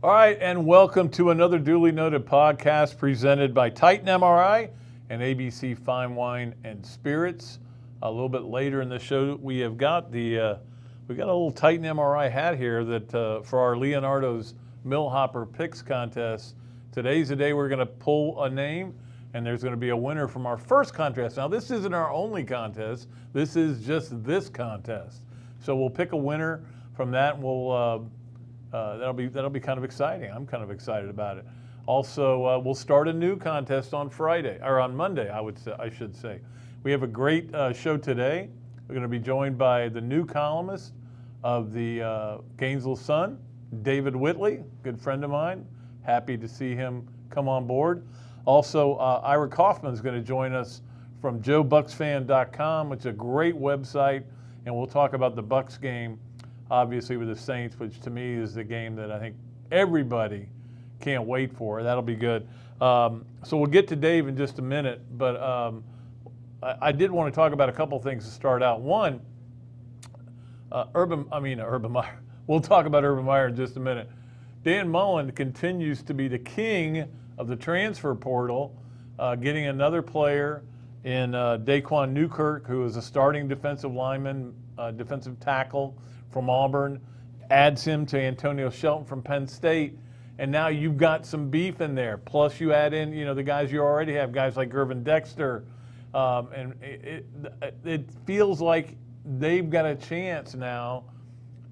All right, and welcome to Another Dooley Noted Podcast presented by Titan MRI and ABC Fine Wine and Spirits. A little bit later in the show, we have got a little Titan MRI hat here that for our Leonardo's Millhopper Picks contest. Today's the day we're going to pull a name, and there's going to be a winner from our first contest. Now, this isn't our only contest. This is just this contest. So we'll pick a winner from that, and we'll that'll be kind of exciting. I'm kind of excited about it. Also, we'll start a new contest on Monday. I should say. We have a great show today. We're going to be joined by the new columnist of the Gainesville Sun, David Whitley, good friend of mine. Happy to see him come on board. Also, Ira Kaufman is going to join us from JoeBucksFan.com, which is a great website, and we'll talk about the Bucks game, obviously with the Saints, which to me is the game that I think everybody can't wait for. That'll be good. So we'll get to Dave in just a minute, but I did want to talk about a couple things to start out. One, Urban Meyer. We'll talk about Urban Meyer in just a minute. Dan Mullen continues to be the king of the transfer portal, getting another player in Daquan Newkirk, who is a starting defensive lineman, defensive tackle from Auburn, adds him to Antonio Shelton from Penn State, and now you've got some beef in there. Plus you add in, the guys you already have, guys like Gervin Dexter, and it feels like they've got a chance now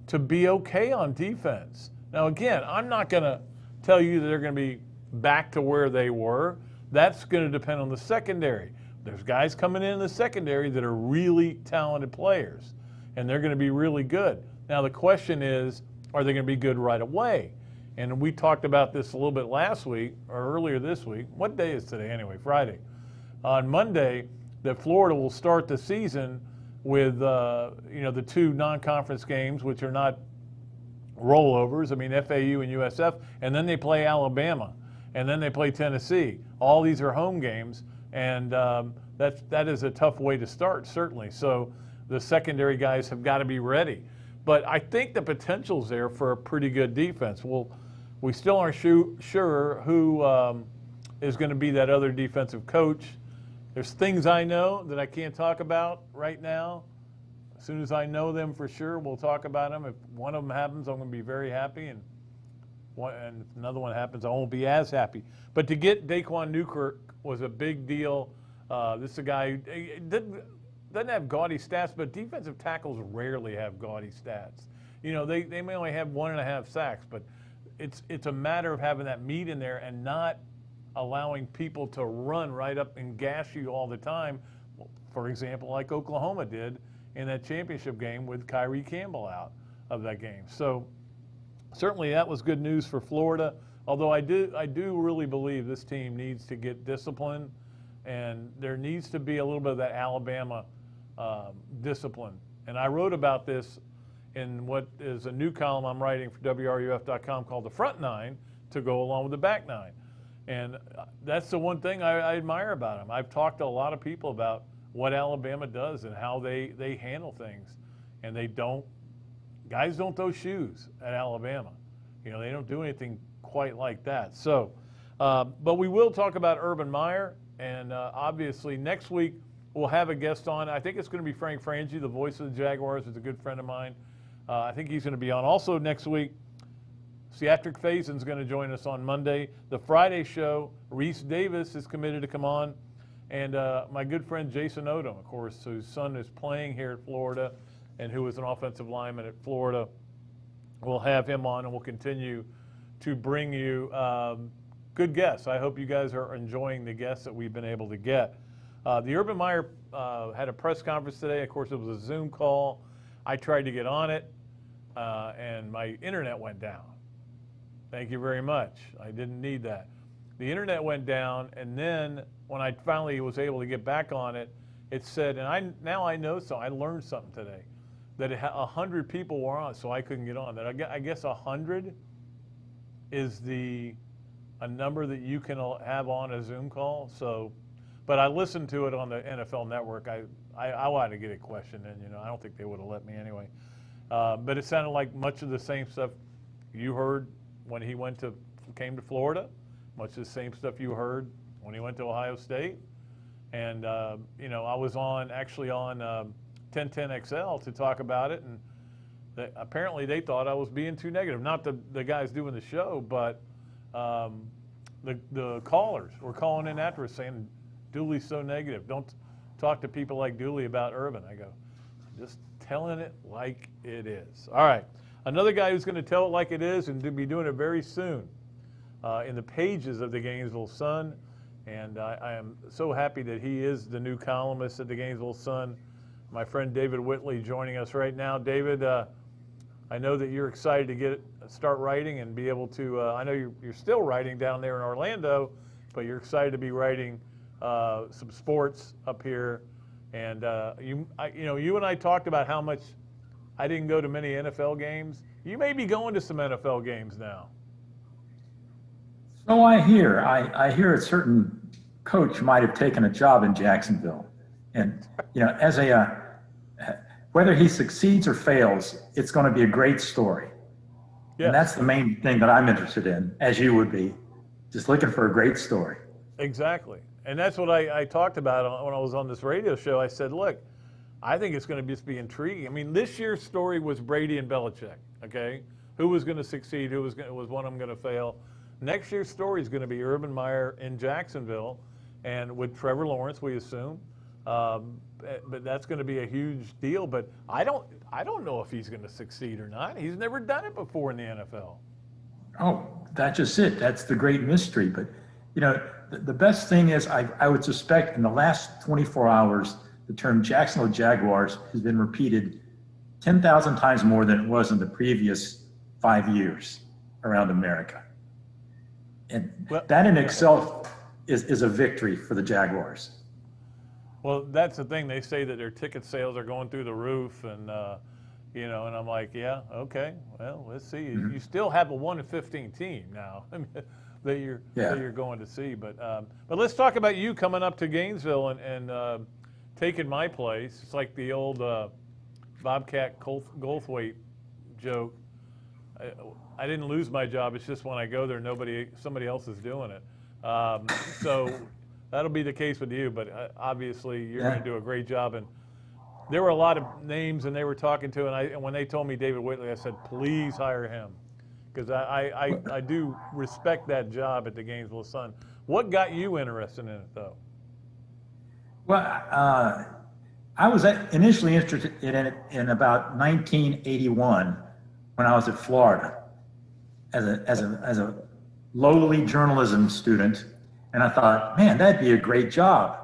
to be okay on defense. Now again, I'm not going to tell you that they're going to be back to where they were. That's going to depend on the secondary. There's guys coming in the secondary that are really talented players, and they're going to be really good. Now the question is, are they going to be good right away? And we talked about this a little bit last week or earlier this week. What day is today anyway? Friday. On Monday, that Florida will start the season with the two non-conference games, which are not rollovers. I mean, FAU and USF, and then they play Alabama, and then they play Tennessee. All these are home games, and that is a tough way to start, certainly. So the secondary guys have got to be ready. But I think the potential's there for a pretty good defense. Well, we still aren't sure who is going to be that other defensive coach. There's things I know that I can't talk about right now. As soon as I know them for sure, we'll talk about them. If one of them happens, I'm going to be very happy, and if another one happens, I won't be as happy. But to get Daquan Newkirk was a big deal. This is a guy who doesn't have gaudy stats, but defensive tackles rarely have gaudy stats. They may only have 1.5 sacks, but it's a matter of having that meat in there and not allowing people to run right up and gash you all the time, for example, like Oklahoma did in that championship game with Kyrie Campbell out of that game. So certainly that was good news for Florida, although I do really believe this team needs to get discipline, and there needs to be a little bit of that Alabama discipline. And I wrote about this in what is a new column I'm writing for WRUF.com called The Front Nine, to go along with the Back Nine. And that's the one thing I admire about them. I've talked to a lot of people about what Alabama does and how they handle things. And guys don't throw shoes at Alabama. They don't do anything quite like that. So, but we will talk about Urban Meyer, and obviously next week we'll have a guest on. I think it's going to be Frank Frangie, the voice of the Jaguars, is a good friend of mine. I think he's going to be on. Also next week, Theatric Faison's going to join us on Monday. The Friday show, Reese Davis is committed to come on. And my good friend Jason Odom, of course, whose son is playing here at Florida and who is an offensive lineman at Florida. We'll have him on, and we'll continue to bring you good guests. I hope you guys are enjoying the guests that we've been able to get. The Urban Meyer had a press conference today. Of course, it was a Zoom call. I tried to get on it, and my internet went down. Thank you very much. I didn't need that. The internet went down, and then when I finally was able to get back on it, it said, and I know, so I learned something today, that 100 people were on, so I couldn't get on. That I guess 100 is a number that you can have on a Zoom call. So, but I listened to it on the NFL Network. I wanted to get a question in. I don't think they would have let me anyway. But it sounded like much of the same stuff you heard when he came to Florida, much the same stuff you heard when he went to Ohio State. And, you know, I was actually on 1010XL to talk about it, and apparently they thought I was being too negative. Not the guys doing the show, but the callers were calling in after us saying, Dooley's so negative. Don't talk to people like Dooley about Urban. I go, just telling it like it is. All right, another guy who's going to tell it like it is and to be doing it very soon in the pages of the Gainesville Sun. And I am so happy that he is the new columnist at the Gainesville Sun. My friend David Whitley joining us right now. David, I know that you're excited to start writing and be able to. I know you're still writing down there in Orlando, but you're excited to be writing some sports up here. And you and I talked about how much I didn't go to many NFL games. You may be going to some NFL games now. So I hear. I hear a certain coach might have taken a job in Jacksonville, and as whether he succeeds or fails, it's going to be a great story. Yes. And that's the main thing that I'm interested in, as you would be, just looking for a great story. Exactly, and that's what I talked about when I was on this radio show. I said, look, I think it's going to just be intriguing. I mean, this year's story was Brady and Belichick. Okay, who was going to succeed? Was one of them going to fail? Next year's story is going to be Urban Meyer in Jacksonville, and with Trevor Lawrence, we assume. But that's going to be a huge deal. But I don't know if he's going to succeed or not. He's never done it before in the NFL. Oh, that's just it. That's the great mystery. But the best thing is I would suspect in the last 24 hours, the term Jacksonville Jaguars has been repeated 10,000 times more than it was in the previous 5 years around America. And that in itself is a victory for the Jaguars. Well, that's the thing. They say that their ticket sales are going through the roof, and and I'm like, yeah, okay. Well, let's see. Mm-hmm. You still have a 1-15 team now that you're going to see. But let's talk about you coming up to Gainesville and taking my place. It's like the old Bobcat Goldthwait joke. I didn't lose my job. It's just when I go there, somebody else is doing it. So that'll be the case with you. But obviously, you're going to do a great job. And there were a lot of names, and they were talking to. And when they told me David Whitley, I said, please hire him, because I do respect that job at the Gainesville Sun. What got you interested in it, though? Well, I was initially interested in it in about 1981 when I was at Florida as a lowly journalism student, and I thought, man, that'd be a great job.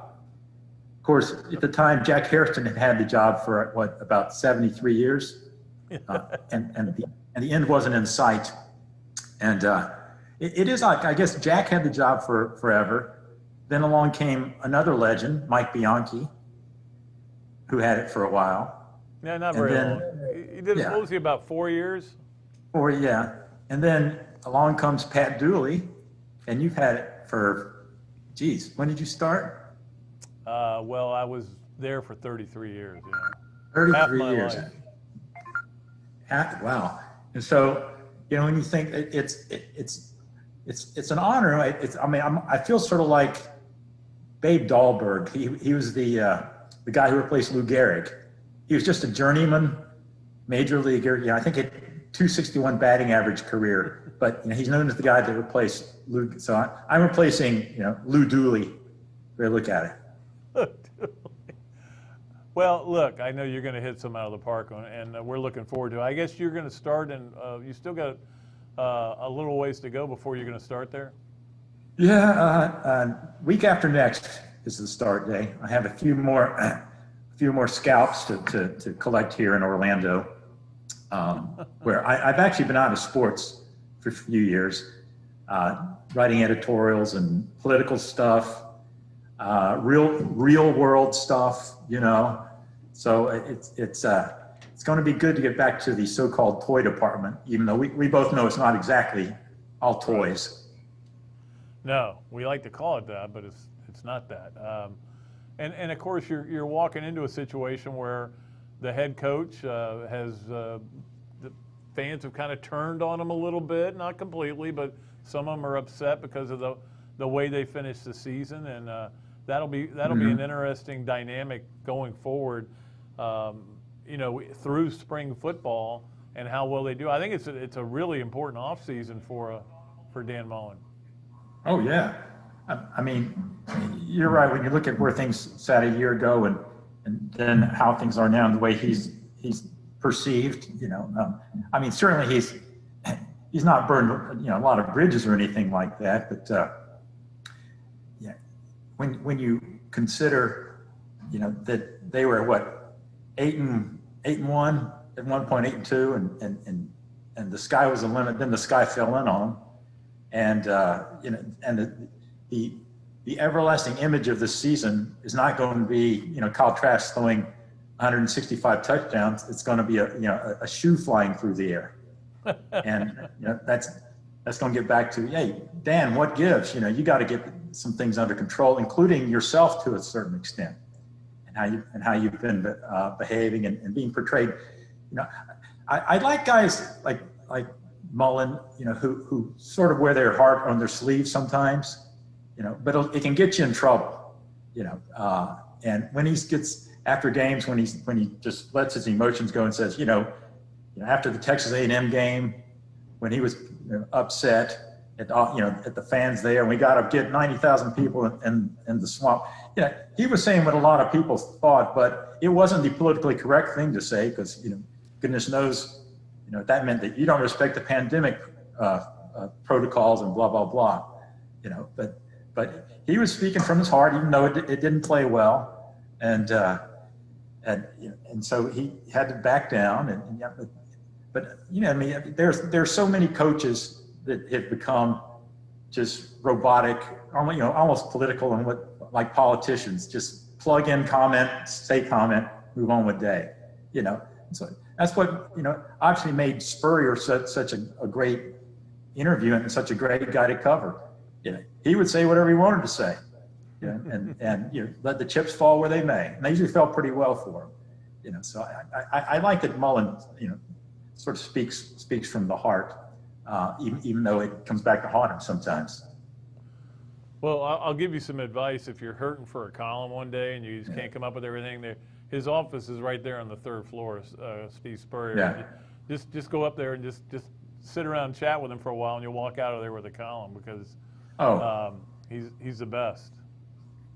Of course, at the time, Jack Harrison had the job for about 73 years, and the end wasn't in sight. And it is like, I guess Jack had the job for forever. Then along came another legend, Mike Bianchi, who had it for a while. Yeah, not very long. He did it, what was he, about 4 years? And then along comes Pat Dooley, and you've had it for, when did you start? Well, I was there for 33 years. 33 years. Wow. And so, when you think it's an honor. I feel sort of like Babe Dahlberg. He was the guy who replaced Lou Gehrig. He was just a journeyman major leaguer. I think it 261 batting average career, but he's known as the guy that replaced Lou. So I'm replacing Lou Dooley. Look at it. Well, look, I know you're going to hit some out of the park, and we're looking forward to it. I guess you're going to start, and you still got a little ways to go before you're going to start there? Yeah, week after next is the start day. I have a few more scalps to collect here in Orlando, where I've actually been out of sports for a few years, writing editorials and political stuff, real world stuff, So it's going to be good to get back to the so-called toy department, even though we both know it's not exactly all toys. No, we like to call it that, but it's not that. And of course, you're walking into a situation where the head coach has fans have kind of turned on him a little bit, not completely, but some of them are upset because of the way they finished the season, and that'll be an interesting dynamic going forward, through spring football and how well they do. I think it's a really important offseason for Dan Mullen. Oh yeah, I mean, you're right when you look at where things sat a year ago and then how things are now and the way he's perceived. I mean, certainly he's not burned a lot of bridges or anything like that, but when you consider that they were 8-1 at one point, 8-2, and the sky was the limit. Then the sky fell in on them, and the everlasting image of this season is not going to be Kyle Trask throwing 165 touchdowns. It's going to be a shoe flying through the air, and that's going to get back to, hey, Dan, what gives? You got to get some things under control, including yourself to a certain extent, and how you've been behaving and being portrayed. I like guys like Mullen, who sort of wear their heart on their sleeve sometimes, but it can get you in trouble, and when he gets after games, when he just lets his emotions go and says, after the Texas A&M game, when he was upset at the fans there, and we got to get 90,000 people in the swamp. He was saying what a lot of people thought, but it wasn't the politically correct thing to say because goodness knows, that meant that you don't respect the pandemic protocols and blah blah blah. But he was speaking from his heart, even though it didn't play well, and so he had to back down. But I mean, there's so many coaches that have become just robotic, almost political, and like politicians, just plug in, comment, say comment, move on with day. So that's what obviously made Spurrier such a great interview and such a great guy to cover. He would say whatever he wanted to say, and let the chips fall where they may, and they usually fell pretty well for him. So I like that Mullen sort of speaks from the heart. Even though it comes back to haunt him sometimes. Well, I'll give you some advice. If you're hurting for a column one day and you just can't come up with everything, his office is right there on the third floor, Steve Spurrier. Yeah. Just go up there and just sit around and chat with him for a while, and you'll walk out of there with a column because he's the best.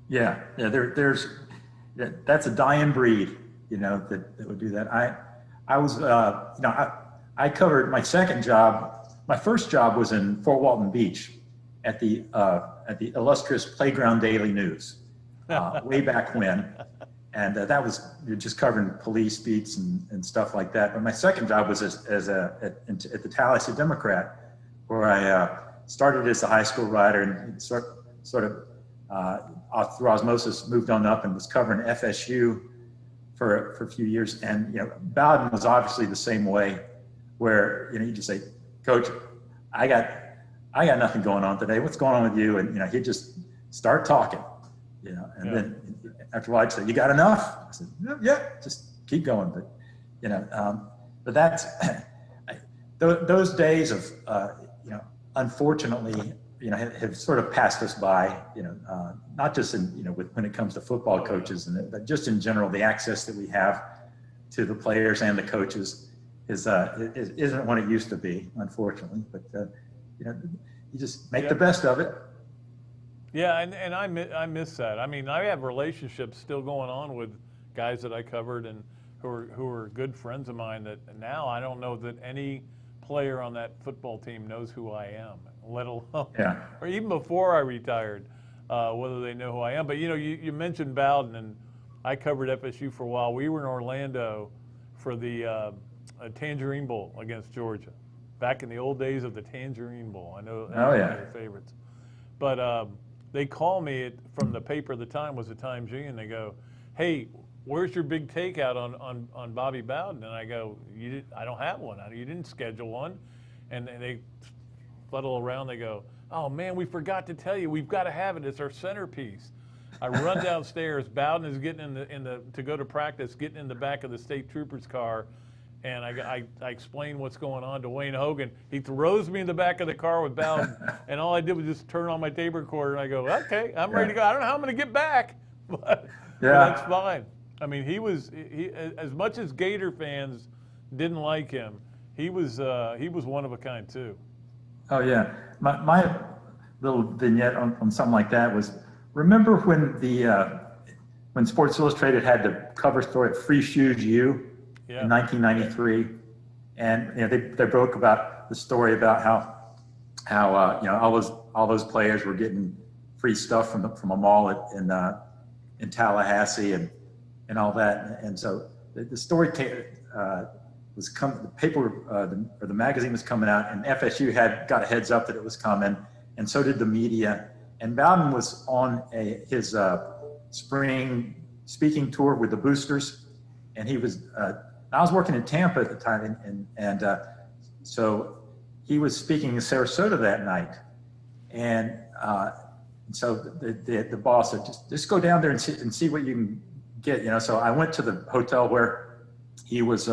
Yeah. That's a dying breed, that would do that. I was I covered my second job. My first job was in Fort Walton Beach at the illustrious Playground Daily News, way back when, and that was just covering police beats and stuff like that. But my second job was at the Tallahassee Democrat, where I started as a high school writer and sort of through osmosis moved on up and was covering FSU for a few years. And Bowden was obviously the same way, where you just say, Coach, I got nothing going on today. What's going on with you? And he'd just start talking, then after a while I'd say, you got enough? I said, yeah, just keep going. But that's those days of unfortunately have sort of passed us by. Not just in when it comes to football coaches, but just in general, the access that we have to the players and the coaches isn't what it used to be, unfortunately. But you just make the best of it. Yeah, and I miss that. I mean, I have relationships still going on with guys that I covered and who are good friends of mine that now I don't know that any player on that football team knows who I am, let alone or even before I retired, whether they know who I am. But you mentioned Bowden, and I covered FSU for a while. We were in Orlando for the Tangerine Bowl against Georgia, back in the old days of the Tangerine Bowl. I know one of your favorites. But they call me from the paper at the time, was the Times-Union, and they go, hey, where's your big takeout on Bobby Bowden? And I go, I don't have one. You didn't schedule one. And they fuddle around. They go, oh, man, we forgot to tell you. We've got to have it. It's our centerpiece. I run downstairs. Bowden is getting to go to practice, getting in the back of the state trooper's car. and I explained what's going on to Wayne Hogan. He throws me in the back of the car with Bowden, and all I did was just turn on my tape recorder, and I go, okay, I'm ready to go. I don't know how I'm going to get back, but that's fine. I mean, he as much as Gator fans didn't like him, he was one of a kind too. Oh yeah, my little vignette on something like that was, remember when Sports Illustrated had the cover story at Free Shoes U in 1993, and they broke about the story about how all those players were getting free stuff from a mall in Tallahassee and all that, and so the story the magazine was coming out, and FSU got a heads up that it was coming, and so did the media. And Bowden was on his spring speaking tour with the Boosters, and he was. I was working in Tampa at the time, and so he was speaking in Sarasota that night, and so the boss said, just go down there and see what you can get. So I went to the hotel where he was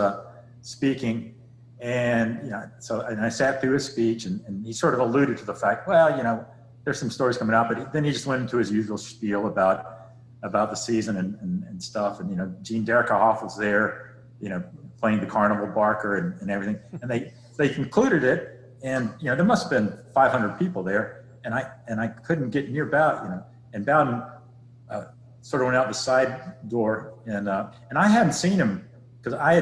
speaking, and I sat through his speech, and he sort of alluded to the fact, well, there's some stories coming out, but then he just went into his usual spiel about the season and stuff, and Gene Derrickoff was there, playing the carnival barker and everything, and they concluded it, and there must have been 500 people there, and I couldn't get near Bowden, and Bowden sort of went out the side door, and I hadn't seen him because I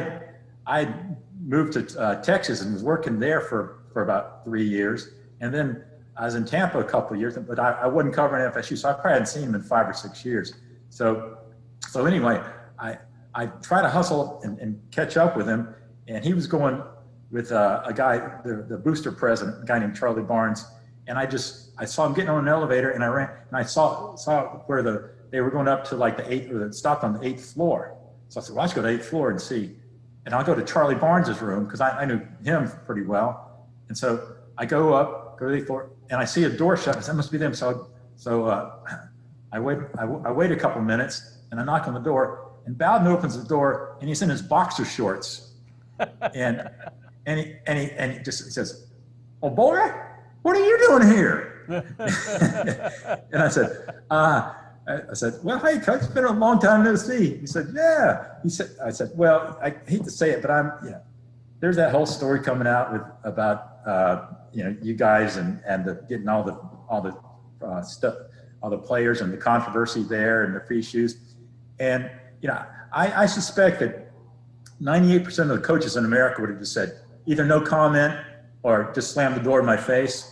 had moved to Texas and was working there for about 3 years, and then I was in Tampa a couple of years, but I wasn't covering FSU, so I probably hadn't seen him in 5 or 6 years. So anyway, I tried to hustle and catch up with him, and he was going with a guy, the booster president, a guy named Charlie Barnes, and I saw him getting on an elevator, and I ran, and I saw where they were going up to like the 8th, or stopped on the 8th floor. So I said, well, I should go to the 8th floor and see. And I'll go to Charlie Barnes's room because I knew him pretty well. And so I go to the 8th floor, and I see a door shut. I said, that must be them. So I wait a couple minutes, and I knock on the door, and Bowden opens the door, and he's in his boxer shorts, and he says, "Oh boy, what are you doing here?" And I said, "Well, hey, coach, it's been a long time no see." He said, "Yeah." I said, "Well, I hate to say it, but there's that whole story coming out about you guys and getting all the stuff, all the players and the controversy there and the free shoes, and I suspect that 98% of the coaches in America would have just said either no comment or just slammed the door in my face.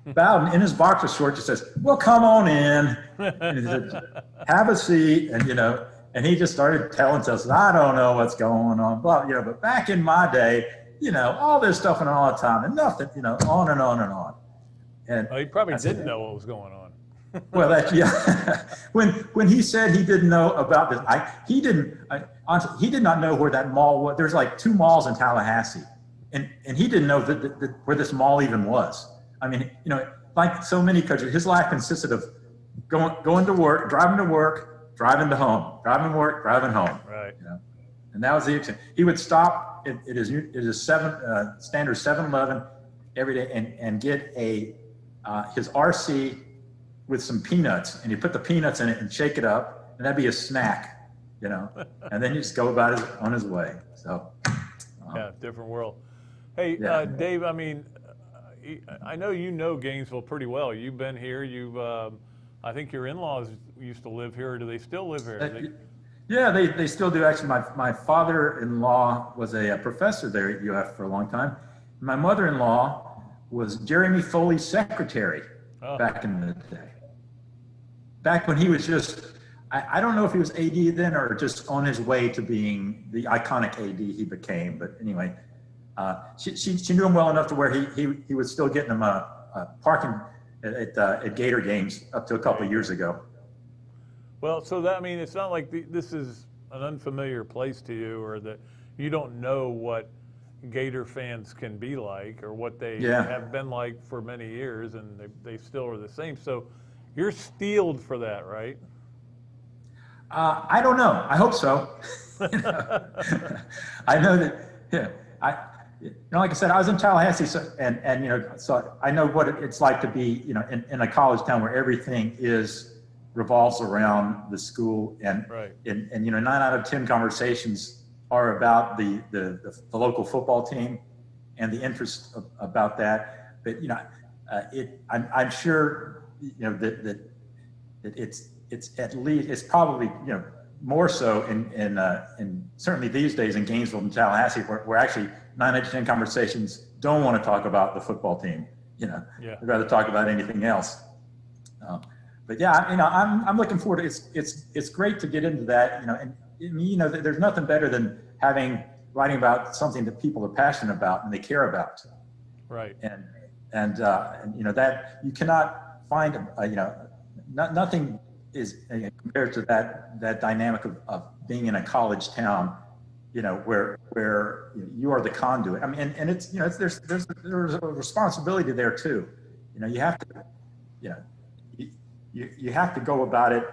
Bowden, in his boxer shorts, just says, "Well, come on in," and he said, "Have a seat," and he just started telling us, "I don't know what's going on, but back in my day, all this stuff and all the time, and nothing, on and on and on." And he probably didn't know what was going on. Well, when he said he didn't know about this, he did not know where that mall was. There's like 2 malls in Tallahassee, and he didn't know where this mall even was. I mean, like so many coaches, his life consisted of going to work, driving to home, driving to work, driving home. Right. And that was the extent. He would stop at his standard 7-Eleven every day and get his RC with some peanuts, and you put the peanuts in it and shake it up, and that'd be a snack, and then you just go about on his way. So, yeah, different world. Hey, Dave, I mean, I know Gainesville pretty well. You've been here. I think your in-laws used to live here. Or do they still live here? Yeah, they still do. Actually, my father-in-law was a professor there at UF for a long time. My mother-in-law was Jeremy Foley's secretary back in the day. Back when he was just, I don't know if he was AD then or just on his way to being the iconic AD he became. But anyway, she knew him well enough to where he was still getting him parking at Gator games up to a couple of years ago. Well, so that, I mean, it's not like this is an unfamiliar place to you, or that you don't know what Gator fans can be like, or what they have been like for many years, and they still are the same. So you're steeled for that, right? I don't know. I hope so. I know that Yeah, like I said, I was in Tallahassee, so I know what it's like to be, in a college town where everything revolves around the school, and Right. and 9 out of 10 conversations are about the local football team and the interest about that. But I'm sure that it's at least, it's probably more so in certainly these days in Gainesville and Tallahassee, where actually 9 out of 10 conversations don't want to talk about the football team. Yeah. They'd rather talk about anything else. But yeah, I'm looking forward to it's great to get into that. And there's nothing better than writing about something that people are passionate about and they care about. Right. And that you cannot find nothing is compared to that dynamic of being in a college town, where you are the conduit. I mean, and it's there's a responsibility there too. You have to you have to go about it,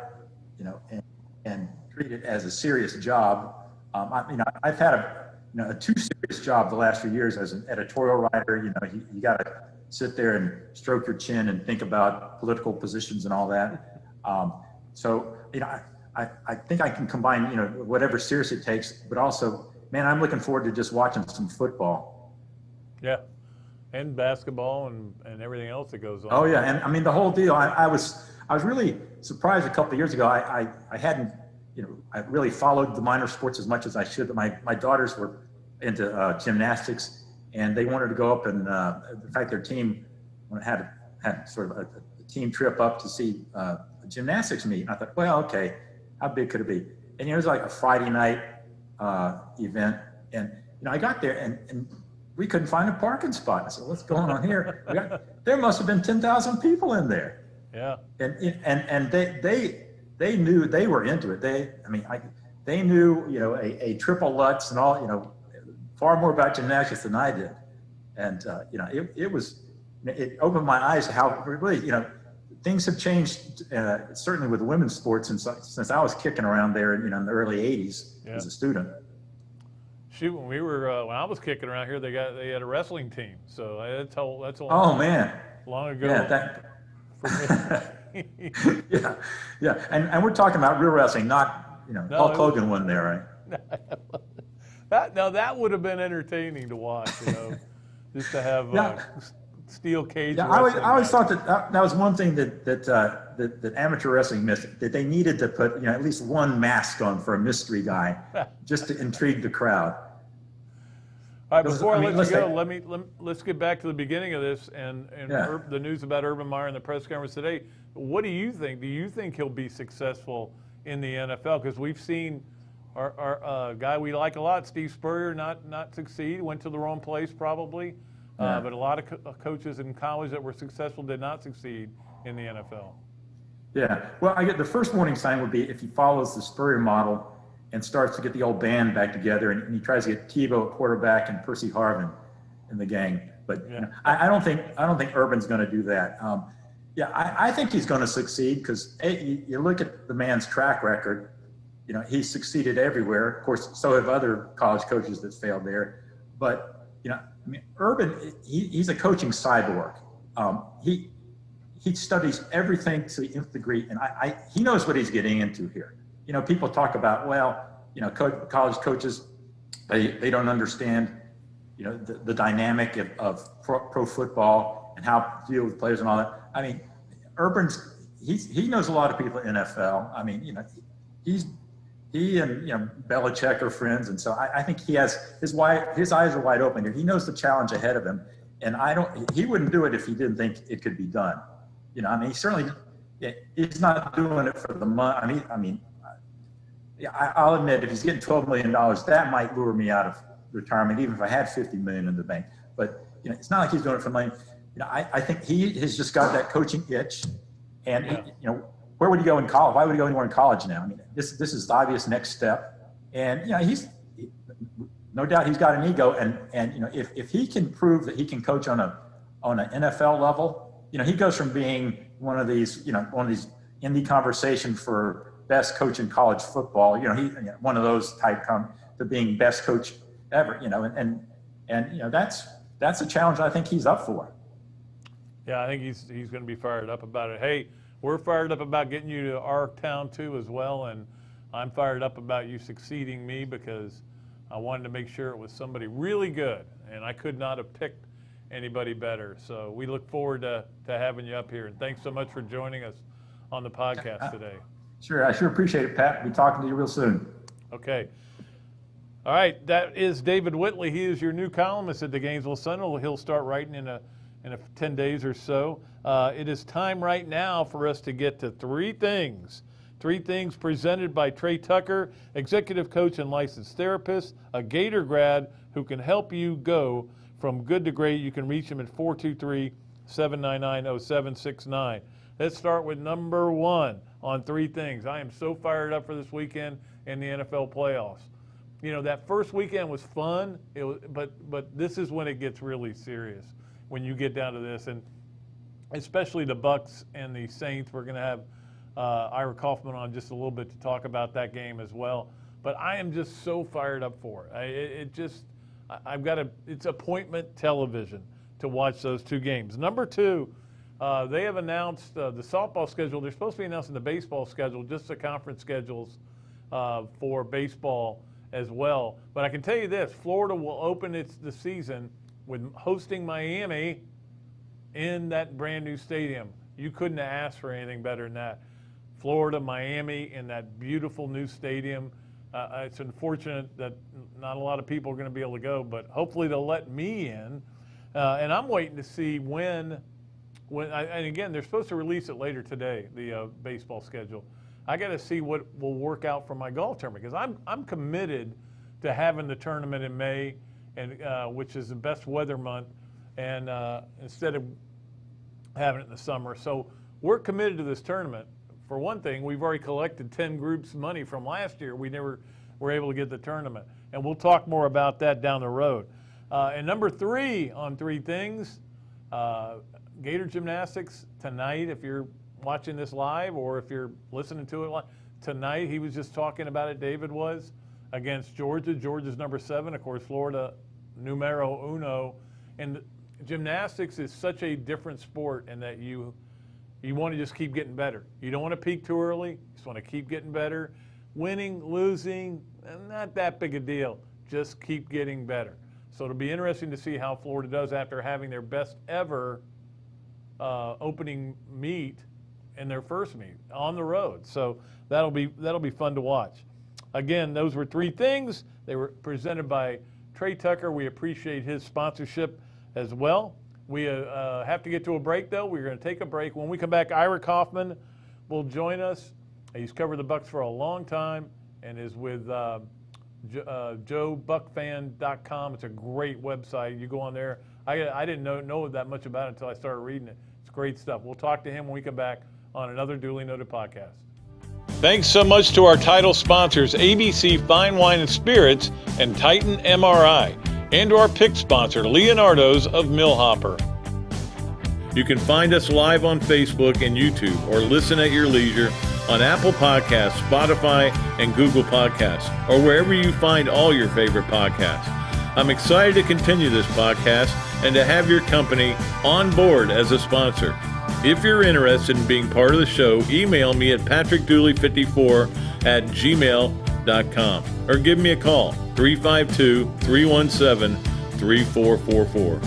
and treat it as a serious job. I've had a too serious job the last few years as an editorial writer. You got to sit there and stroke your chin and think about political positions and all that. So I think I can combine whatever serious it takes, but also, man, I'm looking forward to just watching some football. Yeah, and basketball and everything else that goes on. Oh yeah, and I mean the whole deal. I was really surprised a couple of years ago. I hadn't I really followed the minor sports as much as I should. But my daughters were into gymnastics, and they wanted to go up, and in fact their team had sort of a team trip up to see a gymnastics meet. And I thought, well, okay, how big could it be? And it was like a Friday night event, and I got there and we couldn't find a parking spot. I said, what's going on here? There must have been 10,000 people in there. Yeah. And they knew, they were into it. They knew a triple Lutz and all, far more about gymnastics than I did. And it opened my eyes to how really things have changed, certainly with women's sports since I was kicking around there in the early 80s as a student. Shoot, when I was kicking around here, they had a wrestling team. So that's a long ago. Yeah, yeah. And we're talking about real wrestling, not Hulk Hogan won there, right? That would have been entertaining to watch, just to have steel cage. Yeah, I always thought that was one thing that amateur wrestling missed, that they needed to put at least one mask on for a mystery guy, just to intrigue the crowd. All right, before I let you go, let's get back to the beginning of this and the news about Urban Meyer and the press conference today. What do you think? Do you think he'll be successful in the NFL? Because we've seen our guy we like a lot, Steve Spurrier, not succeed, went to the wrong place probably. But a lot of coaches in college that were successful did not succeed in the NFL. Yeah, well, I get the first warning sign would be if he follows the Spurrier model and starts to get the old band back together, and he tries to get Tebow at quarterback and Percy Harvin in the gang. But I don't think Urban's going to do that. I think he's going to succeed because you look at the man's track record. He's succeeded everywhere. Of course, so have other college coaches that failed there. But Urban, he's a coaching cyborg. He studies everything to the nth degree, and he knows what he's getting into here. People talk about, college coaches, they don't understand, the dynamic of pro football and how to deal with players and all that. I mean, Urban's, he knows a lot of people in NFL. I mean, he and Belichick are friends, and so I think he has his eyes are wide open here. He knows the challenge ahead of him, and he wouldn't do it if he didn't think it could be done. He certainly, he's not doing it for the money. I'll admit, if he's getting $12 million, that might lure me out of retirement, even if I had $50 million in the bank. But it's not like he's doing it for money. I think he has just got that coaching itch, and where would he go in college? Why would he go anywhere in college now? I mean, this is the obvious next step, and he's no doubt he's got an ego, and if he can prove that he can coach on an NFL level, he goes from being one of these in the conversation for best coach in college football, one of those type to being best coach ever, that's a challenge I think he's up for. Yeah, I think he's going to be fired up about it. Hey, we're fired up about getting you to our town too as well, and I'm fired up about you succeeding me because I wanted to make sure it was somebody really good, and I could not have picked anybody better. So we look forward to having you up here, and thanks so much for joining us on the podcast today. Sure, I sure appreciate it, Pat. I'll be talking to you real soon. Okay. All right, that is David Whitley. He is your new columnist at the Gainesville Sun. He'll start writing in 10 days or so. It is time right now for us to get to three things. Three things presented by Trey Tucker, executive coach and licensed therapist, a Gator grad who can help you go from good to great. You can reach him at 423-799-0769. Let's start with number one on three things. I am so fired up for this weekend in the NFL playoffs. That first weekend was fun, but this is when it gets really serious, when you get down to this, and especially the Bucs and the Saints. We're going to have Ira Kaufman on just a little bit to talk about that game as well. But I am just so fired up for it. It's appointment television to watch those two games. Number two, they have announced the softball schedule. They're supposed to be announcing the baseball schedule, just the conference schedules for baseball as well. But I can tell you this, Florida will open the season with hosting Miami in that brand new stadium. You couldn't have asked for anything better than that. Florida, Miami, in that beautiful new stadium. It's unfortunate that not a lot of people are going to be able to go, but hopefully they'll let me in. And I'm waiting to see and again, they're supposed to release it later today, the baseball schedule. I got to see what will work out for my golf tournament, because I'm committed to having the tournament in May, and which is the best weather month, and instead of having it in the summer. So we're committed to this tournament. For one thing, we've already collected 10 groups money from last year. We never were able to get the tournament, and we'll talk more about that down the road. And number three on three things, Gator Gymnastics tonight, if you're watching this live or if you're listening to it live, tonight, he was just talking about it, David was, against Georgia. Georgia's number 7, of course, Florida numero uno. And gymnastics is such a different sport in that you want to just keep getting better. You don't want to peak too early. You just want to keep getting better. Winning, losing, not that big a deal. Just keep getting better. So it'll be interesting to see how Florida does after having their best ever opening meet in their first meet on the road. So that'll be fun to watch. Again, those were three things. They were presented by Trey Tucker. We appreciate his sponsorship as well. We have to get to a break, though. We're going to take a break. When we come back, Ira Kaufman will join us. He's covered the Bucs for a long time and is with JoeBuckFan.com. It's a great website. You go on there. I didn't know that much about it until I started reading it. It's great stuff. We'll talk to him when we come back on Another Dooley Noted Podcast. Thanks so much to our title sponsors, ABC Fine Wine and Spirits and Titan MRI, and to our pick sponsor, Leonardo's of Millhopper. You can find us live on Facebook and YouTube, or listen at your leisure on Apple Podcasts, Spotify, and Google Podcasts, or wherever you find all your favorite podcasts. I'm excited to continue this podcast and to have your company on board as a sponsor. If you're interested in being part of the show, email me at patrickdooley54@gmail.com or give me a call, 352-317-3444.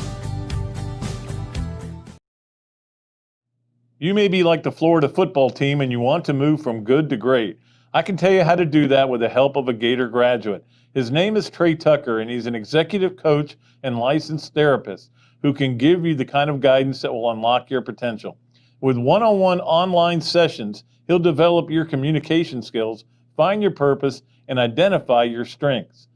You may be like the Florida football team and you want to move from good to great. I can tell you how to do that with the help of a Gator graduate. His name is Trey Tucker, and he's an executive coach and licensed therapist who can give you the kind of guidance that will unlock your potential. With one-on-one online sessions, he'll develop your communication skills, find your purpose, and identify your strengths.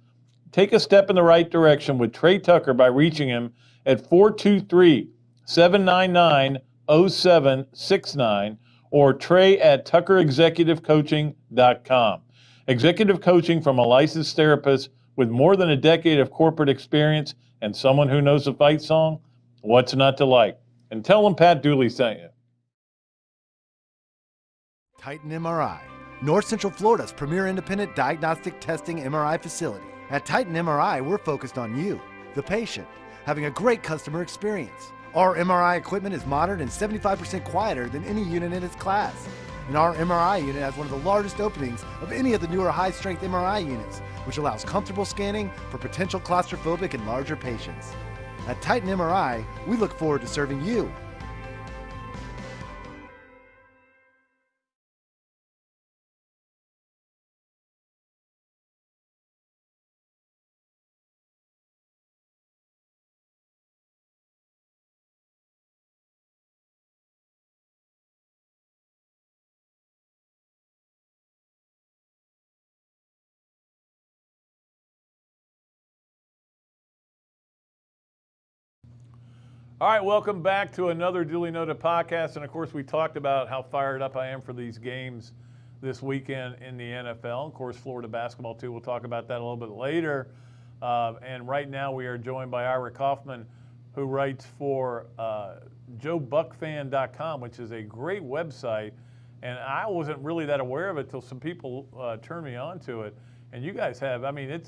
Take a step in the right direction with Trey Tucker by reaching him at 423-799-0769 or trey@tuckerexecutivecoaching.com. Executive coaching from a licensed therapist with more than a decade of corporate experience and someone who knows the fight song, what's not to like? And tell them Pat Dooley sent you. Titan MRI, North Central Florida's premier independent diagnostic testing MRI facility. At Titan MRI, we're focused on you, the patient, having a great customer experience. Our MRI equipment is modern and 75% quieter than any unit in its class. And our MRI unit has one of the largest openings of any of the newer high-strength MRI units, which allows comfortable scanning for potential claustrophobic and larger patients. At Titan MRI, we look forward to serving you. All right, welcome back to another Dooley Noted Podcast. And of course, we talked about how fired up I am for these games this weekend in the NFL. Of course, Florida basketball too. We'll talk about that a little bit later. And right now we are joined by Ira Kaufman, who writes for JoeBuckFan.com, which is a great website. And I wasn't really that aware of it till some people turned me on to it. And you guys have, I mean, you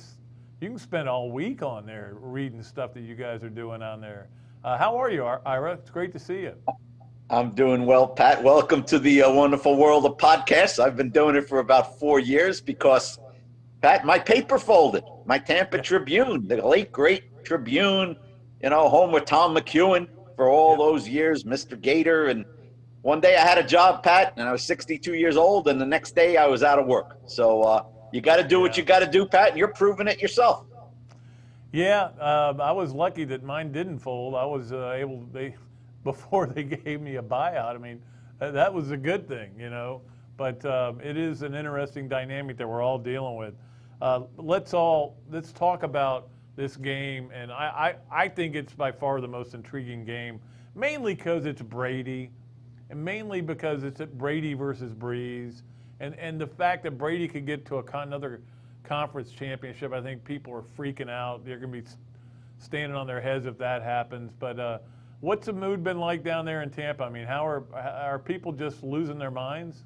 can spend all week on there reading stuff that you guys are doing on there. How are you, Ira? It's great to see you. I'm doing well, Pat. Welcome to the wonderful world of podcasts. I've been doing it for about 4 years because, Pat, my paper folded. My Tampa Tribune, the late, great Tribune, home with Tom McEwen for all those years, Mr. Gator. And one day I had a job, Pat, and I was 62 years old, and the next day I was out of work. So you got to do what you got to do, Pat, and you're proving it yourself. Yeah, I was lucky that mine didn't fold. I was before they gave me a buyout. I mean, that was a good thing, But it is an interesting dynamic that we're all dealing with. Let's talk about this game, and I think it's by far the most intriguing game, mainly because it's Brady, and mainly because it's Brady versus Breeze, and the fact that Brady could get to another conference championship. I think people are freaking out. They're going to be standing on their heads if that happens. But what's the mood been like down there in Tampa? I mean, how are people just losing their minds?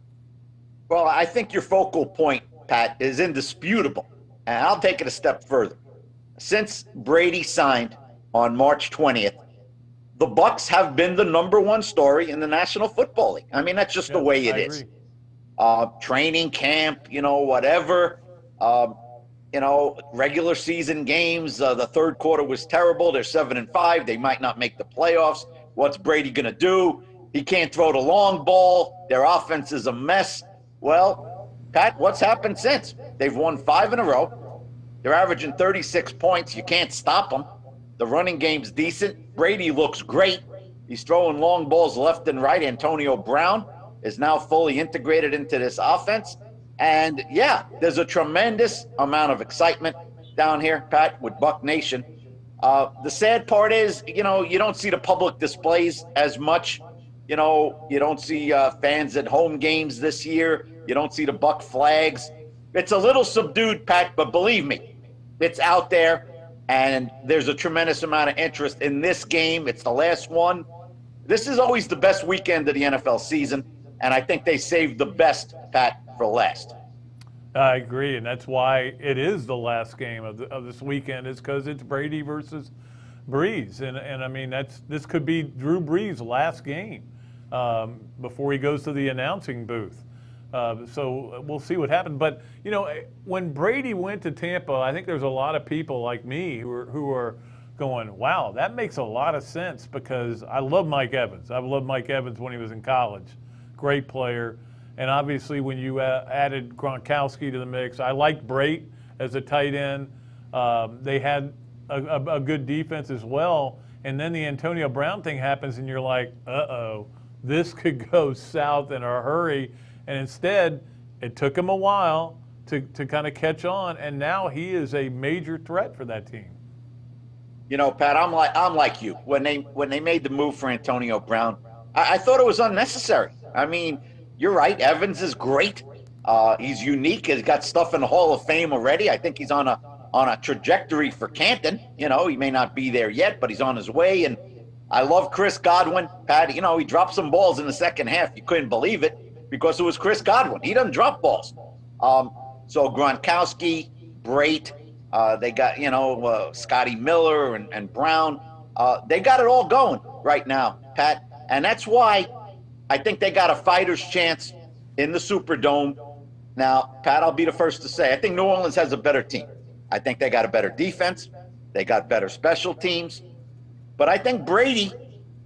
Well, I think your focal point, Pat, is indisputable. And I'll take it a step further. Since Brady signed on March 20th, the Bucs have been the #1 story in the National Football League. I mean, that's just the way it is. Training camp, whatever. Regular season games, the third quarter was terrible. They're 7-5. They might not make the playoffs. What's Brady going to do? He can't throw the long ball. Their offense is a mess. Well, Pat, what's happened since? They've won 5 in a row. They're averaging 36 points. You can't stop them. The running game's decent. Brady looks great. He's throwing long balls left and right. Antonio Brown is now fully integrated into this offense. And, yeah, there's a tremendous amount of excitement down here, Pat, with Buck Nation. The sad part is, you don't see the public displays as much. You don't see fans at home games this year. You don't see the Buck flags. It's a little subdued, Pat, but believe me, it's out there. And there's a tremendous amount of interest in this game. It's the last one. This is always the best weekend of the NFL season. And I think they saved the best, Pat, for last. I agree, and that's why it is the last game of this weekend, is because it's Brady versus Breeze. And I mean, this could be Drew Brees' last game before he goes to the announcing booth. So we'll see what happens. But, when Brady went to Tampa, I think there's a lot of people like me who are going, wow, that makes a lot of sense, because I love Mike Evans. I've loved Mike Evans when he was in college. Great player. And obviously when you added Gronkowski to the mix, I liked Brate as a tight end. They had a good defense as well. And then the Antonio Brown thing happens, and you're like, uh-oh, this could go south in a hurry. And instead, it took him a while to kind of catch on, and now he is a major threat for that team. Pat, I'm like you. When they made the move for Antonio Brown, I thought it was unnecessary. I mean, you're right. Evans is great. He's unique. He's got stuff in the Hall of Fame already. I think he's on a trajectory for Canton. He may not be there yet, but he's on his way. And I love Chris Godwin. Pat, he dropped some balls in the second half. You couldn't believe it because it was Chris Godwin. He doesn't drop balls. So Gronkowski, Brate, They got, Scotty Miller and Brown. They got it all going right now, Pat. And that's why I think they got a fighter's chance in the Superdome. Now, Pat, I'll be the first to say, I think New Orleans has a better team. I think they got a better defense. They got better special teams. But I think Brady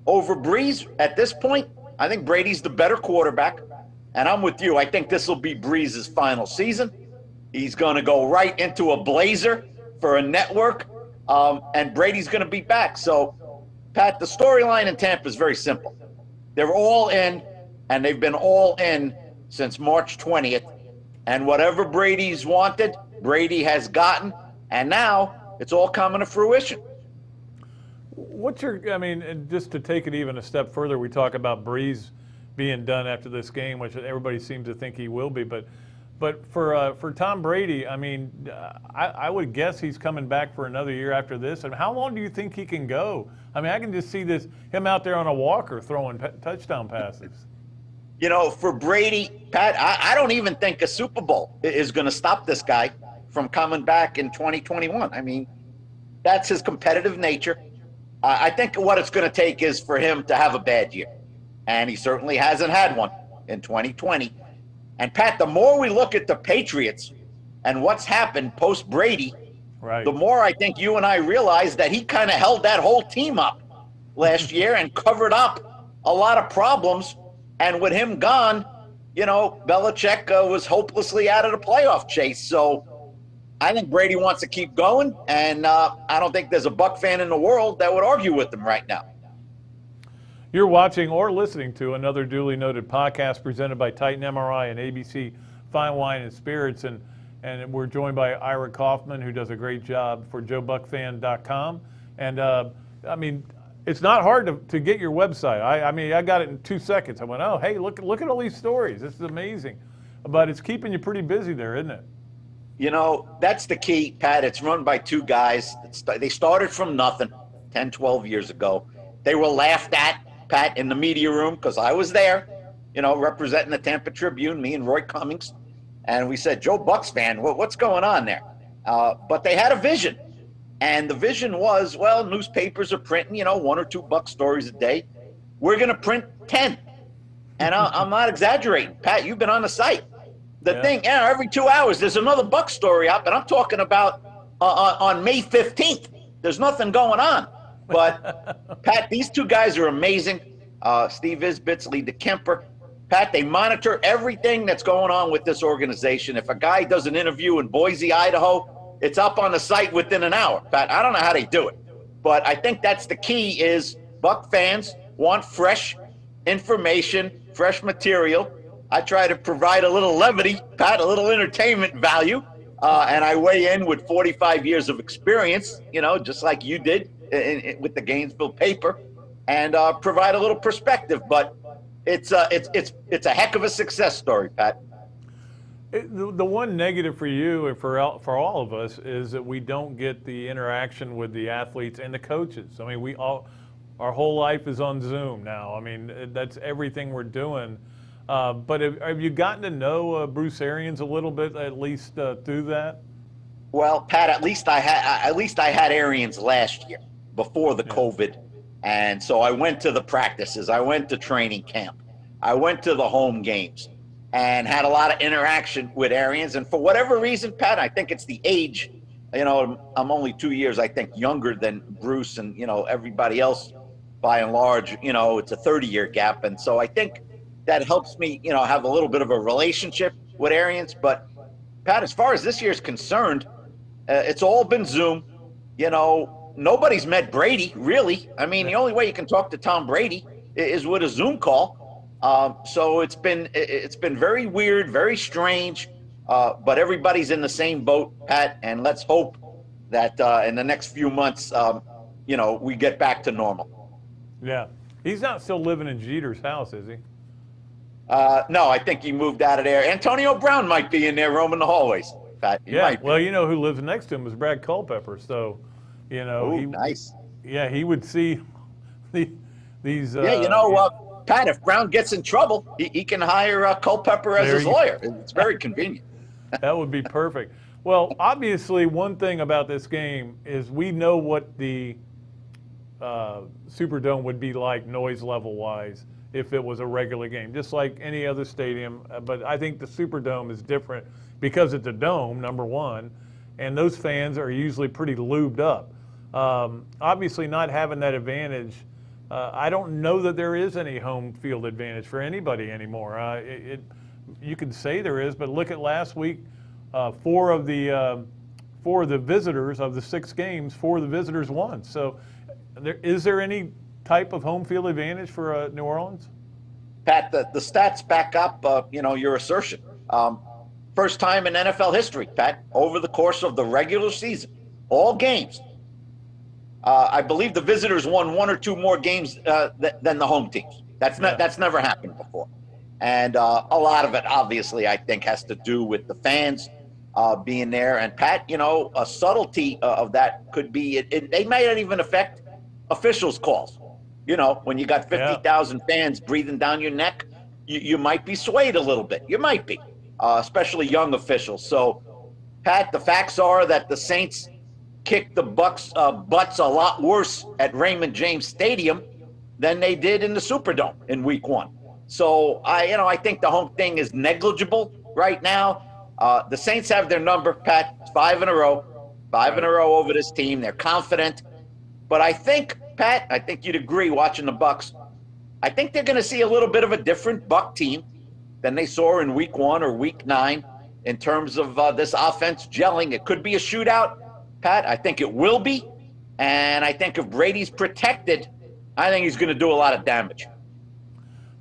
over Breeze at this point, I think Brady's the better quarterback. And I'm with you. I think this will be Breeze's final season. He's going to go right into a blazer for a network, and Brady's going to be back. So, Pat, the storyline in Tampa is very simple. They're all in, and they've been all in since March 20th. And whatever Brady's wanted, Brady has gotten, and now it's all coming to fruition. Just to take it even a step further, we talk about Breeze being done after this game, which everybody seems to think he will be, but for Tom Brady, I would guess he's coming back for another year after this. And how long do you think he can go? I can just see him out there on a walker throwing touchdown passes. For Brady, Pat, I don't even think a Super Bowl is going to stop this guy from coming back in 2021. That's his competitive nature. I think what it's going to take is for him to have a bad year. And he certainly hasn't had one in 2020. And, Pat, the more we look at the Patriots and what's happened post-Brady, right, the more I think you and I realize that he kind of held that whole team up last year and covered up a lot of problems. And with him gone, Belichick was hopelessly out of the playoff chase. So I think Brady wants to keep going, and I don't think there's a Buck fan in the world that would argue with him right now. You're watching or listening to Another Dooley Noted Podcast presented by Titan MRI and ABC Fine Wine and Spirits. And we're joined by Ira Kaufman, who does a great job for JoeBuckFan.com. And, it's not hard to get your website. I got it in 2 seconds. I went, oh, hey, look at all these stories. This is amazing. But it's keeping you pretty busy there, isn't it? That's the key, Pat. It's run by two guys. They started from nothing 10, 12 years ago. They were laughed at, Pat, in the media room because I was there, representing the Tampa Tribune, me and Roy Cummings. And we said, Joe Bucks fan, what's going on there? But they had a vision. And the vision was, well, newspapers are printing, 1 or 2 Buck stories a day. We're going to print 10. And I'm not exaggerating. Pat, you've been on the site. Every 2 hours, there's another Buck story up. And I'm talking about on May 15th. There's nothing going on. But, Pat, these two guys are amazing. Steve Isbitz, Lee DeKemper. Pat, they monitor everything that's going on with this organization. If a guy does an interview in Boise, Idaho, it's up on the site within an hour. Pat, I don't know how they do it. But I think that's the key is Buck fans want fresh information, fresh material. I try to provide a little levity, Pat, a little entertainment value. And I weigh in with 45 years of experience, just like you did with the Gainesville paper, and provide a little perspective. But it's a heck of a success story, Pat. The one negative for you and for all of us is that we don't get the interaction with the athletes and the coaches. Our whole life is on Zoom now. That's everything we're doing. But have you gotten to know Bruce Arians a little bit, at least through that? Well, Pat, at least I had Arians last year before the COVID, and so I went to the practices. I went to training camp. I went to the home games. And had a lot of interaction with Arians. And for whatever reason, Pat, I think it's the age. I'm only 2 years, I think, younger than Bruce and, everybody else by and large. It's a 30-year gap. And so I think that helps me, have a little bit of a relationship with Arians. But, Pat, as far as this year is concerned, it's all been Zoom. Nobody's met Brady, really. The only way you can talk to Tom Brady is with a Zoom call. So it's been very weird, very strange, but everybody's in the same boat, Pat, and let's hope that in the next few months, we get back to normal. Yeah. He's not still living in Jeter's house, is he? No, I think he moved out of there. Antonio Brown might be in there roaming the hallways, Pat. Well, who lives next to him is Brad Culpepper, so, nice. Yeah, he would see these. Pat, if Brown gets in trouble, he can hire Culpepper as his lawyer. It's very convenient. That would be perfect. Well, obviously, one thing about this game is we know what the Superdome would be like noise level wise if it was a regular game, just like any other stadium. But I think the Superdome is different because it's a dome, number one, and those fans are usually pretty lubed up. Obviously, not having that advantage, I don't know that there is any home field advantage for anybody anymore. You can say there is, but look at last week. Four of the visitors of the 6 games, 4 of the visitors won. So, is there any type of home field advantage for New Orleans? Pat, the stats back up, your assertion. First time in NFL history, Pat, over the course of the regular season, all games. I believe the visitors won 1 or 2 more games than the home teams. That's never happened before. And a lot of it, obviously, I think, has to do with the fans being there. And, Pat, a subtlety of that could be they might not even affect officials' calls. When you got 50,000 fans breathing down your neck, you might be swayed a little bit. You might be, especially young officials. So, Pat, the facts are that the Saints kicked the Bucks' butts a lot worse at Raymond James Stadium than they did in the Superdome in Week 1. So, I think the home thing is negligible right now. The Saints have their number, Pat. It's 5 in a row. 5 in a row over this team. They're confident. But I think, Pat, you'd agree watching the Bucks, I think they're going to see a little bit of a different Buck team than they saw in Week 1 or Week 9 in terms of this offense gelling. It could be a shootout, Pat. I think it will be. And I think if Brady's protected, I think he's going to do a lot of damage.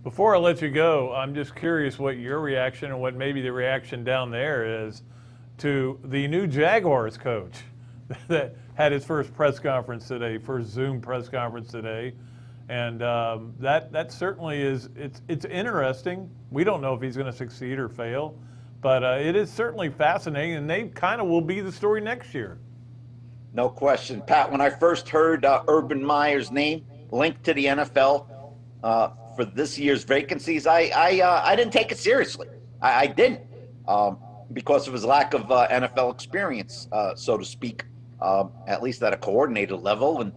Before I let you go, I'm just curious what your reaction and what maybe the reaction down there is to the new Jaguars coach that had his first press conference today, first Zoom press conference today. And that certainly is, it's interesting. We don't know if he's going to succeed or fail, but it is certainly fascinating, and they kind of will be the story next year. No question. Pat, when I first heard Urban Meyer's name linked to the NFL for this year's vacancies, I didn't take it seriously. I didn't because of his lack of NFL experience, so to speak, at least at a coordinator level. And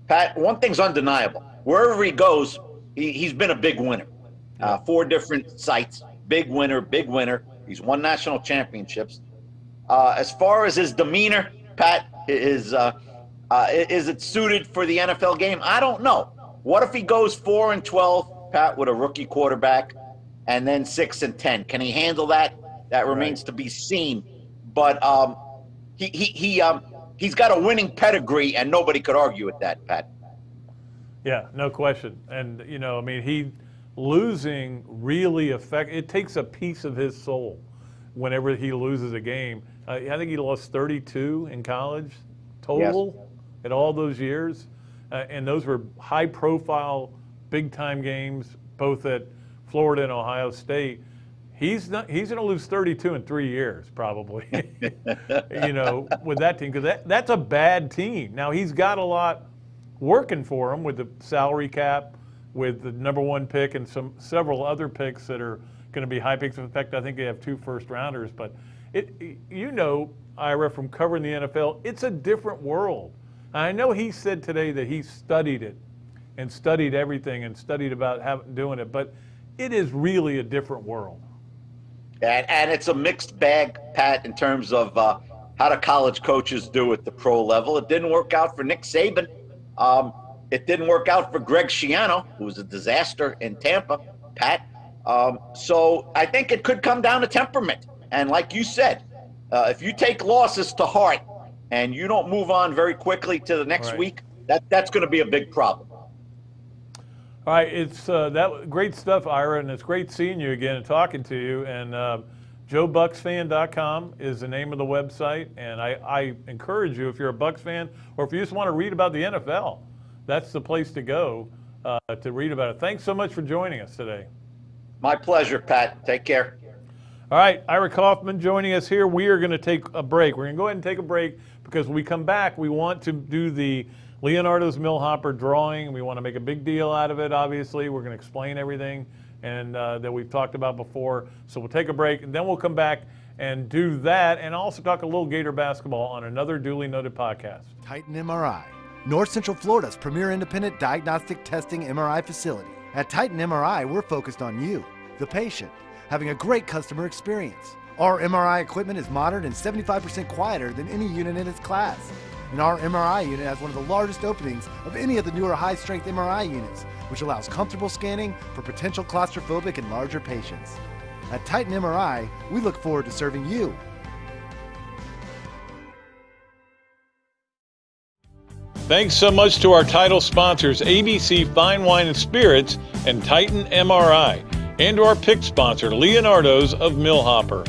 Pat, one thing's undeniable. Wherever he goes, he's been a big winner. 4 different sites, big winner. He's won national championships. As far as his demeanor, Pat, is it suited for the NFL game? I don't know. What if he goes 4-12, Pat, with a rookie quarterback, and then 6-10? Can he handle that? That remains to be seen. But he's got a winning pedigree, and nobody could argue with that, Pat. Yeah, no question. And he losing really it takes a piece of his soul whenever he loses a game. I think he lost 32 in college total in all those years. And those were high-profile, big-time games, both at Florida and Ohio State. He's going to lose 32 in 3 years, probably, with that team, because that's a bad team. Now, he's got a lot working for him with the salary cap, with the number 1 pick and several other picks that are going to be high picks. In fact, I think they have 2 first-rounders. But, Ira, from covering the NFL, it's a different world. I know he said today that he studied it and studied everything and studied about doing it, but it is really a different world. And it's a mixed bag, Pat, in terms of how do college coaches do at the pro level. It didn't work out for Nick Saban. It didn't work out for Greg Schiano, who was a disaster in Tampa, Pat. So I think it could come down to temperament. And like you said, if you take losses to heart and you don't move on very quickly to the next week, that's going to be a big problem. All right, it's that great stuff, Ira, and it's great seeing you again and talking to you. And JoeBucksFan.com is the name of the website, and I encourage you, if you're a Bucks fan or if you just want to read about the NFL, that's the place to go to read about it. Thanks so much for joining us today. My pleasure, Pat. Take care. All right, Ira Kaufman joining us here. We are going to take a break. We're going to go ahead and take a break because when we come back, we want to do the Leonardo's Millhopper drawing. We want to make a big deal out of it, obviously. We're going to explain everything and that we've talked about before. So we'll take a break, and then we'll come back and do that, and also talk a little Gator basketball on Another Dooley Noted Podcast. Titan MRI, North Central Florida's premier independent diagnostic testing MRI facility. At Titan MRI, we're focused on you, the patient, having a great customer experience. Our MRI equipment is modern and 75% quieter than any unit in its class. And our MRI unit has one of the largest openings of any of the newer high-strength MRI units, which allows comfortable scanning for potential claustrophobic and larger patients. At Titan MRI, we look forward to serving you. Thanks so much to our title sponsors, ABC Fine Wine and Spirits and Titan MRI, and to our pick sponsor, Leonardo's of Millhopper.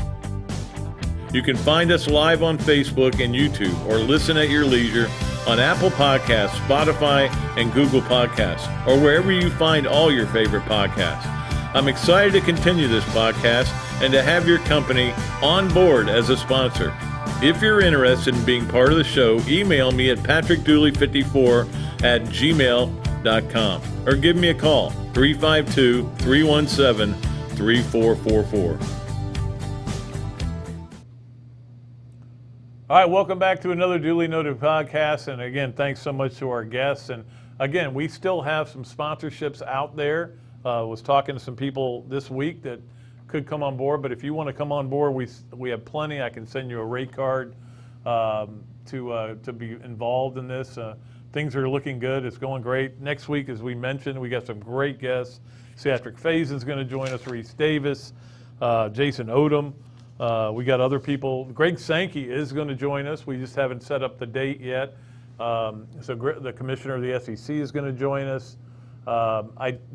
You can find us live on Facebook and YouTube, or listen at your leisure on Apple Podcasts, Spotify, and Google Podcasts, or wherever you find all your favorite podcasts. I'm excited to continue this podcast and to have your company on board as a sponsor. If you're interested in being part of the show, email me at patrickdooley54@gmail.com or give me a call, 352-317-3444. All right, welcome back to Another Dooley Noted Podcast. And again, thanks so much to our guests. And again, we still have some sponsorships out there. Was talking to some people this week that could come on board. But if you want to come on board, we have plenty. I can send you a rate card to be involved in this. Things are looking good. It's going great. Next week, as we mentioned, we got some great guests. Cedric Fazen's going to join us, Reese Davis, Jason Odom. We got other people. Greg Sankey is going to join us. We just haven't set up the date yet. So the commissioner of the SEC is going to join us.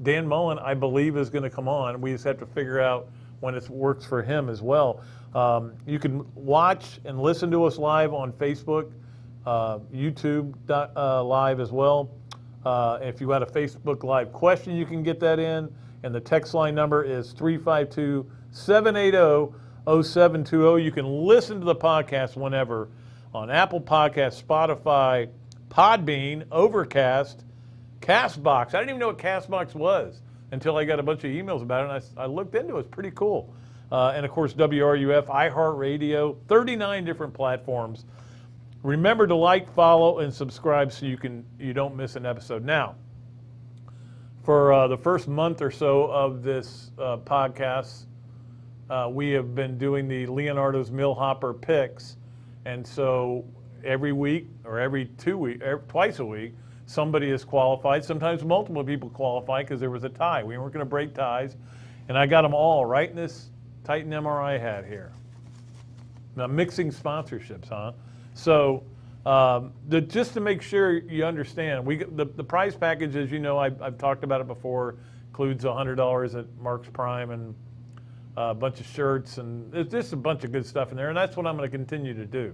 Dan Mullen, I believe, is going to come on. We just have to figure out when it works for him as well. You can watch and listen to us live on Facebook, YouTube live as well. If you got a Facebook Live question, you can get that in. And the text line number is 352-780-0720. You can listen to the podcast whenever on Apple Podcasts, Spotify, Podbean, Overcast, CastBox. I didn't even know what CastBox was until I got a bunch of emails about it, and I looked into it. It's pretty cool. And, of course, WRUF, iHeartRadio, 39 different platforms. Remember to like, follow, and subscribe so you don't miss an episode. Now, for the first month or so of this podcast, we have been doing the Leonardo's Millhopper picks, and so every week or every 2 weeks, twice a week, somebody is qualified. Sometimes multiple people qualify because there was a tie. We weren't going to break ties, and I got them all right in this Titan MRI hat here. Now, mixing sponsorships, huh? So just to make sure you understand, the prize package, as you know, I've talked about it before, includes $100 at Mark's Prime and a bunch of shirts, and there's just a bunch of good stuff in there, and that's what I'm going to continue to do.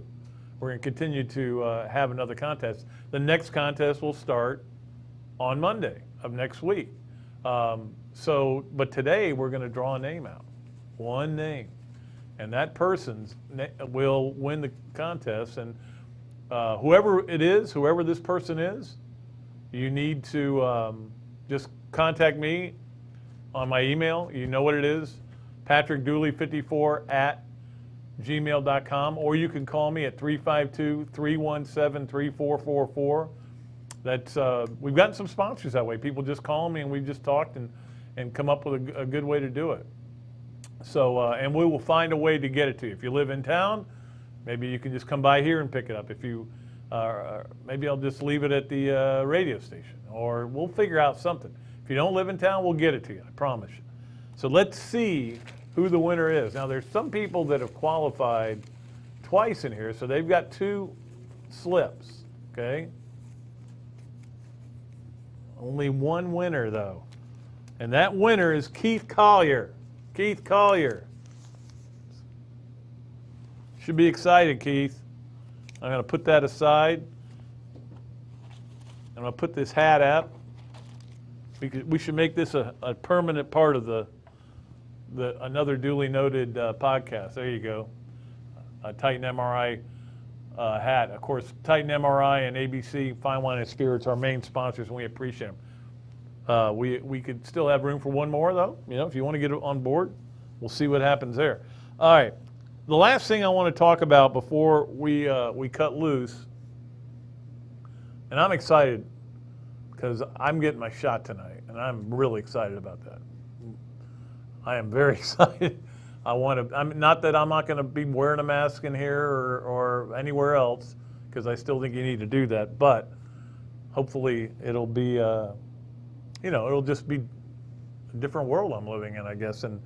We're going to continue to have another contest. The next contest will start on Monday of next week. But today we're going to draw a name out, one name, and that person will win the contest. And whoever it is, whoever this person is, you need to just contact me on my email. You know what it is, patrickdooley54@gmail.com, or you can call me at 352-317-3444. We've gotten some sponsors that way. People just call me and we've just talked and come up with a good way to do it. So, and we will find a way to get it to you. If you live in town, maybe you can just come by here and pick it up. If you, maybe I'll just leave it at the radio station, or we'll figure out something. If you don't live in town, we'll get it to you, I promise you. So let's see who the winner is. Now, there's some people that have qualified twice in here, so they've got 2 slips, okay? Only one winner, though. And that winner is Keith Collier. Keith Collier. Should be excited, Keith. I'm going to put that aside. I'm going to put this hat up. We should make this a permanent part of the Another Dooley Noted podcast. There you go. A Titan MRI hat. Of course, Titan MRI and ABC Fine Wine and Spirits are our main sponsors, and we appreciate them. We could still have room for one more, though. You know, if you want to get on board, we'll see what happens there. All right. The last thing I want to talk about before we cut loose, and I'm excited because I'm getting my shot tonight, and I'm really excited about that. I am very excited. I'm not that I'm not going to be wearing a mask in here or anywhere else, because I still think you need to do that. But hopefully it'll be, it'll just be a different world I'm living in, I guess. And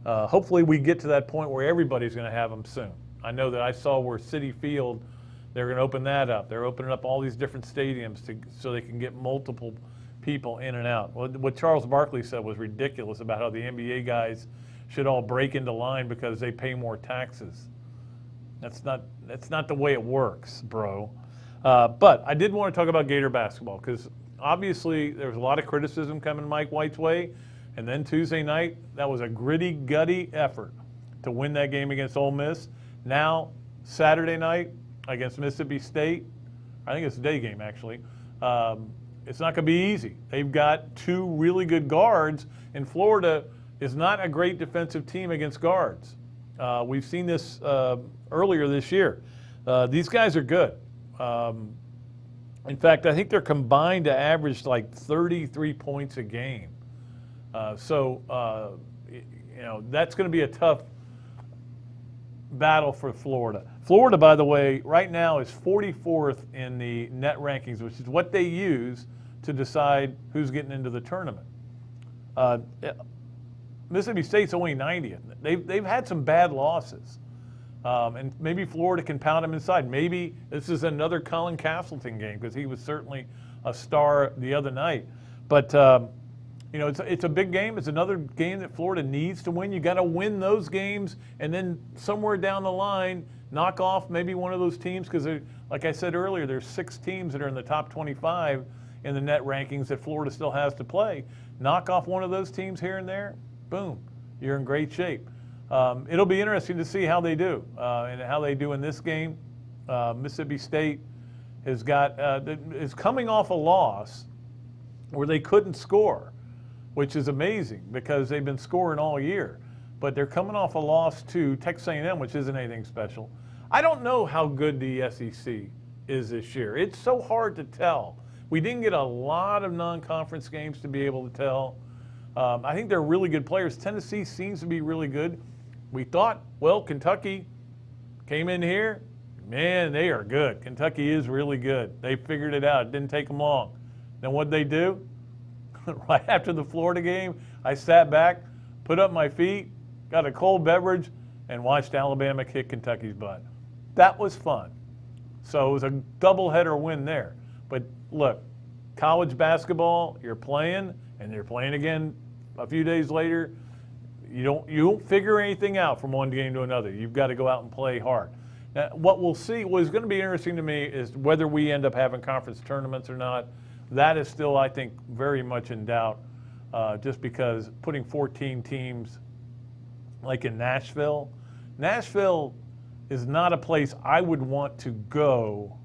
hopefully we get to that point where everybody's going to have them soon. I know that I saw where Citi Field, they're going to open that up. They're opening up all these different stadiums so they can get multiple people in and out. What Charles Barkley said was ridiculous about how the NBA guys should all break into line because they pay more taxes. That's not the way it works, bro. But I did want to talk about Gator basketball because obviously there was a lot of criticism coming Mike White's way. And then Tuesday night, that was a gritty, gutty effort to win that game against Ole Miss. Now, Saturday night against Mississippi State, I think it's a day game actually, it's not going to be easy. They've got two really good guards, and Florida is not a great defensive team against guards. We've seen this earlier this year. These guys are good. In fact, I think they're combined to average like 33 points a game. So that's going to be a tough battle for Florida. Florida, by the way, right now is 44th in the net rankings, which is what they use to decide who's getting into the tournament. Mississippi State's only 90th. They've had some bad losses. And maybe Florida can pound them inside. Maybe this is another Colin Castleton game because he was certainly a star the other night. But, it's a big game. It's another game that Florida needs to win. You got to win those games and then somewhere down the line knock off maybe one of those teams because, like I said earlier, there's 6 teams that are in the top 25 in the net rankings that Florida still has to play. Knock off one of those teams here and there, boom, you're in great shape. It'll be interesting to see how they do and how they do in this game. Mississippi State is coming off a loss where they couldn't score, which is amazing because they've been scoring all year. But they're coming off a loss to Texas A&M, which isn't anything special. I don't know how good the SEC is this year. It's so hard to tell. We didn't get a lot of non-conference games to be able to tell. I think they're really good players. Tennessee seems to be really good. We thought, well, Kentucky came in here. Man, they are good. Kentucky is really good. They figured it out. It didn't take them long. Then what'd they do? Right after the Florida game, I sat back, put up my feet, got a cold beverage, and watched Alabama kick Kentucky's butt. That was fun. So it was a doubleheader win there. But look, college basketball, you're playing, and you're playing again a few days later. You don't figure anything out from one game to another. You've got to go out and play hard. Now, what we'll see, what is going to be interesting to me is whether we end up having conference tournaments or not. That is still, I think, very much in doubt just because putting 14 teams like in Nashville is not a place I would want to go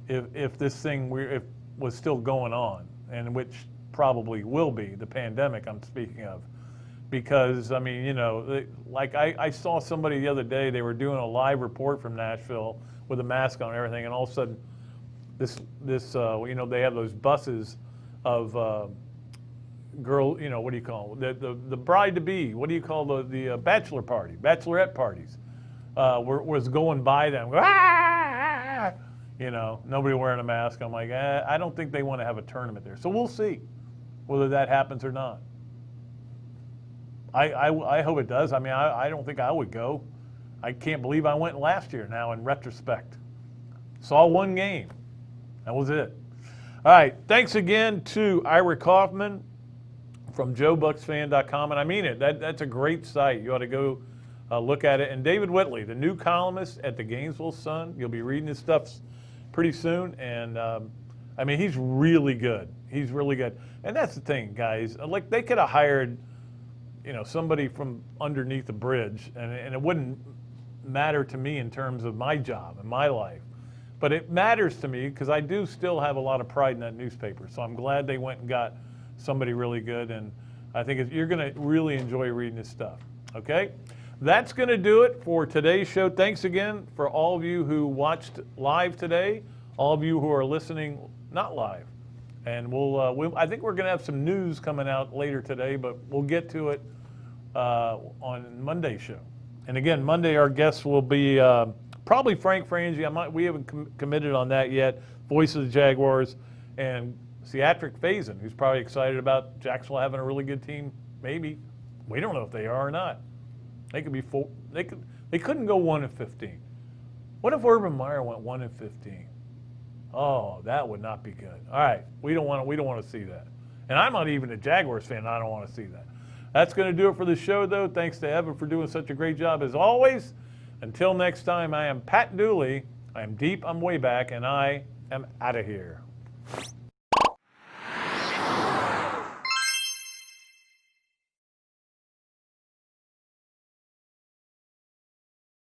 if this thing was still going on, and which probably will be, the pandemic I'm speaking of. Because, I mean, I saw somebody the other day, they were doing a live report from Nashville with a mask on and everything, and all of a sudden, they have those buses of girl, what do you call it? The bride-to-be, what do you call the bachelorette parties, was going by them, nobody wearing a mask. I'm like, I don't think they want to have a tournament there. So we'll see whether that happens or not. I hope it does. I mean, I don't think I would go. I can't believe I went last year now in retrospect. Saw one game. That was it. All right. Thanks again to Ira Kaufman from JoeBucksFan.com. And I mean it. That's a great site. You ought to go look at it. And David Whitley, the new columnist at the Gainesville Sun. You'll be reading his stuff pretty soon. And, he's really good. He's really good. And that's the thing, guys. Like, they could have hired somebody from underneath the bridge, and it wouldn't matter to me in terms of my job and my life. But it matters to me because I do still have a lot of pride in that newspaper. So I'm glad they went and got somebody really good, and I think you're going to really enjoy reading this stuff. Okay? That's going to do it for today's show. Thanks again for all of you who watched live today, all of you who are listening not live. And I think we're going to have some news coming out later today, but we'll get to it on Monday's show. And again, Monday our guest will be probably Frank Frangie. We haven't committed on that yet. Voice of the Jaguars, and Theatric Faison, who's probably excited about Jacksonville having a really good team. Maybe we don't know if they are or not. They could be full. They couldn't go 1-15. What if Urban Meyer went 1-15? Oh, that would not be good. All right, we don't want to see that. And I'm not even a Jaguars fan. I don't want to see that. That's going to do it for the show, though. Thanks to Evan for doing such a great job as always. Until next time, I am Pat Dooley. I am deep. I'm way back, and I am out of here.